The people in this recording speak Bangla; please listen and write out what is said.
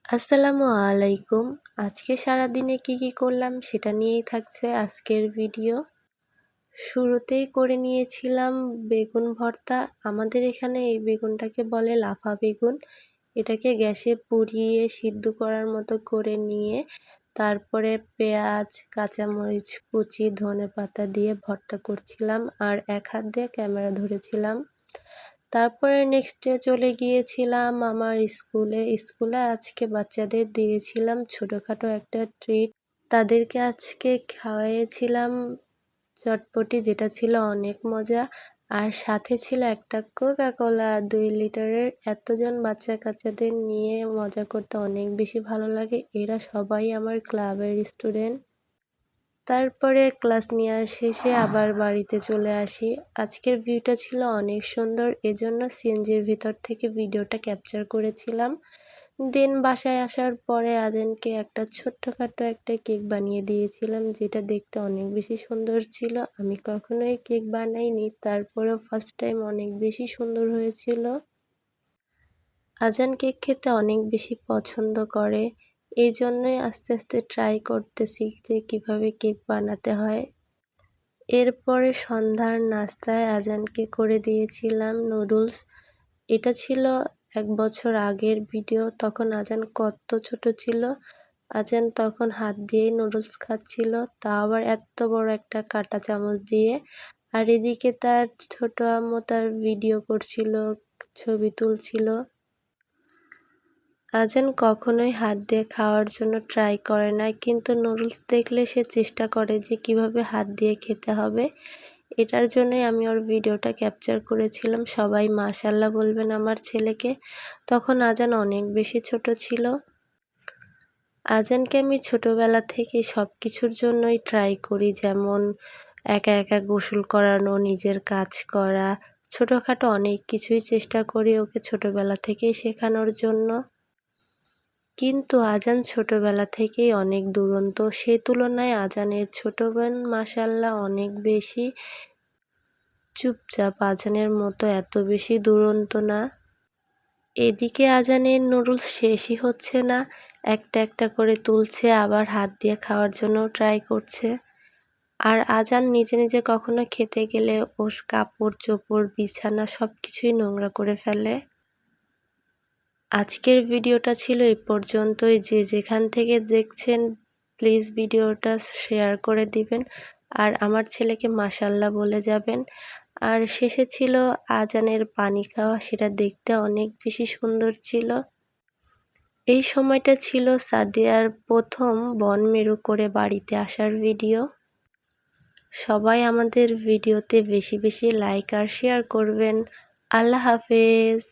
আসসালামু আলাইকুম। আজকে সারাদিনে কি করলাম সেটা নিয়েই থাকছে আজকের ভিডিও। শুরুতেই করে নিয়েছিলাম বেগুন ভর্তা। আমাদের এখানে এই বেগুনটাকে বলে লাফা বেগুন। এটাকে গ্যাসে পুড়িয়ে সিদ্ধ করার মতো করে নিয়ে তারপরে পেঁয়াজ, কাঁচামরিচ কুচি, ধনেপাতা দিয়ে ভর্তা করছিলাম আর এক হাত দিয়ে ক্যামেরা ধরেছিলাম। তারপরে নেক্সট ডে চলে গিয়েছিলাম আমার স্কুলে। স্কুলে আজকে বাচ্চাদের দিয়েছিলাম ছোটোখাটো একটা ট্রিট। তাদেরকে আজকে খাওয়াইয়েছিলাম চটপটি, যেটা ছিল অনেক মজা। আর সাথে ছিল একটা কোকা-কোলা ২ লিটারের। এতজন বাচ্চা-কাচ্চাদের নিয়ে মজা করতে অনেক বেশি ভালো লাগে। এরা সবাই আমার ক্লাবের স্টুডেন্ট। তারপরে ক্লাস নেওয়া শেষে আবার বাড়িতে চলে আসি। আজকের ভিউটা ছিল অনেক সুন্দর, এজন্য সিএনজির ভিতর থেকে ভিডিওটা ক্যাপচার করেছিলাম। দেন বাসায় আসার পরে আজানকে একটা ছোট্টখাটো একটা কেক বানিয়ে দিয়েছিলাম, যেটা দেখতে অনেক বেশি সুন্দর ছিল। আমি কখনোই কেক বানাইনি, তারপরেও ফার্স্ট টাইম অনেক বেশি সুন্দর হয়েছিল। আজান কেক খেতে অনেক বেশি পছন্দ করে, এই জন্যই আস্তে আস্তে ট্রাই করতেছি যে কীভাবে কেক বানাতে হয়। এরপরে সন্ধ্যার নাস্তায় আজানকে করে দিয়েছিলাম নুডলস। এটা ছিল ১ বছর আগের ভিডিও, তখন আজান কত ছোট ছিল। আজান তখন হাত দিয়েই নুডলস খাচ্ছিল, তাও আবার এত বড় একটা কাঁটা চামচ দিয়ে। আর এদিকে তার ছোট আম্মু তার ভিডিও করছিল, ছবি তুলছিল। আজান কখনোই হাত দিয়ে খাওয়ার জন্য ট্রাই করে না, কিন্তু নুডলস দেখলে সে চেষ্টা করে যে কিভাবে হাত দিয়ে খেতে হবে। এটার জন্যই আমি ওর ভিডিওটা ক্যাপচার করেছিলাম। সবাই মাশাআল্লাহ বলবেন আমার ছেলেকে। তখন আজান অনেক বেশি ছোট ছিল। আজানকে আমি ছোটবেলা থেকেই সব কিছুর জন্যই ট্রাই করি, যেমন একা একা গোসল করানো, নিজের কাজ করা, ছোটোখাটো অনেক কিছুই চেষ্টা করি ওকে ছোটবেলা থেকেই শেখানোর জন্য। কিন্তু আজান ছোটবেলা থেকেই অনেক দুরন্ত, সে তুলনায় আজানের ছোট বোন মাশাআল্লাহ অনেক বেশি চুপচাপ, আজানের মতো এত বেশি দুরন্ত না। এদিকে আজানের নুডলস শেষই হচ্ছে না, একটা একটা করে তুলছে, আবার হাত দিয়ে খাওয়ার জন্য ট্রাই করছে। আর আজান নিজে নিজে কখনো খেতে গেলে ওর কাপড় চোপড়, বিছানা সব কিছুই নোংরা করে ফেলে। আজকের ভিডিওটা ছিল এই পর্যন্তই। যে যেখান থেকে দেখছেন প্লিজ ভিডিওটা শেয়ার করে দিবেন আর আমার ছেলেকে মাশাআল্লাহ বলে যাবেন। আর শেষে ছিল আজানের পানি খাওয়া, সেটা দেখতে অনেক বেশি সুন্দর ছিল। এই সময়টা ছিল সাদিয়ার প্রথম বনমেরু করে বাড়িতে আসার ভিডিও। সবাই আমাদের ভিডিওতে বেশি বেশি লাইক আর শেয়ার করবেন। আল্লাহ হাফেজ।